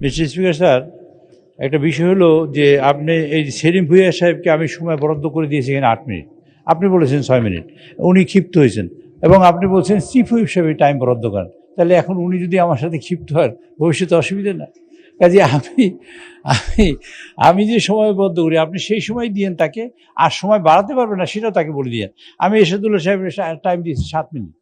Mister speaker sir, একটা বিষয় হলো যে আপনি এই সেলিম ভুঁইয়া সাহেবকে আমি সময় বরাদ্দ করে দিয়েছি এখানে 8 মিনিট, আপনি বলেছেন 6 মিনিট, উনি ক্ষিপ্ত হয়েছেন এবং আপনি বলছেন চিফ হুইপ হিসেবে টাইম বরাদ্দ করেন। তাহলে এখন উনি যদি আমার সাথে ক্ষিপ্ত হয় ভবিষ্যতে অসুবিধা না। কাজে আমি আমি আমি যে সময় বরাদ্দ করি আপনি সেই সময় দিয়েন তাকে, আর সময় বাড়াতে পারবেন না সেটাও তাকে বলে দিয়েন। আমি এরশাদুল্লাহ সাহেবের টাইম দিয়েছি 7 মিনিট,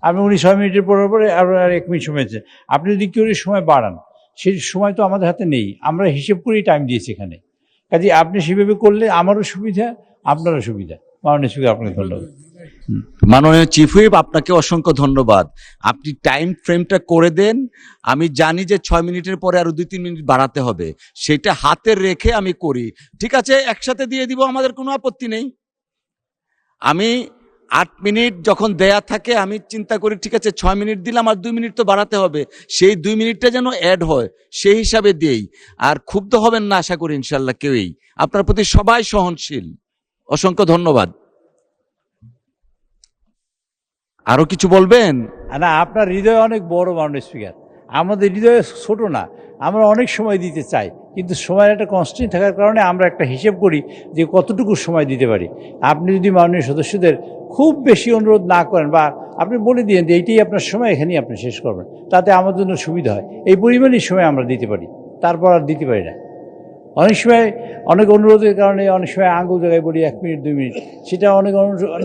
আমি উনি 6 মিনিটের পরে আর 1 মিনিট সময় দিয়েছেন। আপনি যদি কেউ সময় বাড়ান সেই সময় তো আমাদের হাতে নেই, আমরা হিসেব করেই টাইম দিয়েছি এখানে। কাজে আপনি সেভাবে করলে আমারও সুবিধা, আপনারও সুবিধা। মাননীয় স্পিকার, আপনাকে ধন্যবাদ। মাননীয় চিফ হুইপ, আপনাকে অসংখ্য ধন্যবাদ। আপনি টাইম ফ্রেমটা করে দেন। আমি জানি যে 6 মিনিটের পরে আরো 2-3 মিনিট বাড়াতে হবে, সেটা হাতে রেখে আমি করি। ঠিক আছে, একসাথে দিয়ে দিব, আমাদের কোনো আপত্তি নেই। আমি 8 মিনিট যখন দেয়া থাকে আমি চিন্তা করি ঠিক আছে 6 মিনিট দিলাম, আর 2 মিনিট তো বাড়াতে হবে, সেই 2 মিনিটটা যেন অ্যাড হয় সেই হিসাবে দিই। আর ক্ষুব্ধ হবেন না আশা করি ইনশাল্লাহ কেউই। আপনার প্রতি সবাই সহনশীল। অসংখ্য ধন্যবাদ। আরো কিছু বলবেন? না, আপনার হৃদয় অনেক বড় মাননীয় স্পিকার, আমাদের হৃদয় ছোট না। আমরা অনেক সময় দিতে চাই, কিন্তু সময়ের একটা কনস্ট্যান্ট থাকার কারণে আমরা একটা হিসেব করি যে কতটুকু সময় দিতে পারি। আপনি যদি মাননীয় সদস্যদের খুব বেশি অনুরোধ না করেন বা আপনি বলে দিন যে এইটাই আপনার সময়, এখানেই আপনি শেষ করবেন, তাতে আমার জন্য সুবিধা হয়। এই পরিমাণই সময় আমরা দিতে পারি, তারপর আর দিতে পারি না। অনেক সময় অনেক অনুরোধের কারণে অনেক সময় আঙুল জায়গায় বলি 1 মিনিট 2 মিনিট, সেটা অনেক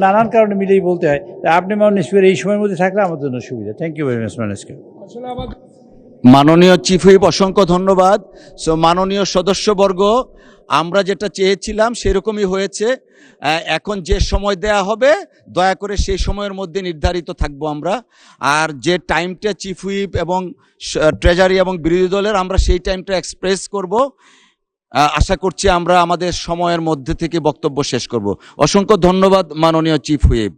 নানান কারণে মিলেই বলতে হয়। আপনি মাননীয় স্পিকার এই সময়ের মধ্যে থাকলে আমার জন্য সুবিধা। থ্যাংক ইউ ভেরি মাচ মাননীয় স্পিকার। মাননীয় চিফ হুইপ, অসংখ্য ধন্যবাদ। সো মাননীয় সদস্যবর্গ, আমরা যেটা চেয়েছিলাম সেরকমই হয়েছে। এখন যে সময় দেয়া হবে দয়া করে সেই সময়ের মধ্যে নির্ধারিত থাকবো আমরা। আর যে টাইমটা চিফ হুইপ এবং ট্রেজারি এবং বিরোধী দলের, আমরা সেই টাইমটা এক্সপ্রেস করব। আশা করছি আমরা আমাদের সময়ের মধ্যে থেকে বক্তব্য শেষ করব। অসংখ্য ধন্যবাদ মাননীয় চিফ হুইপ।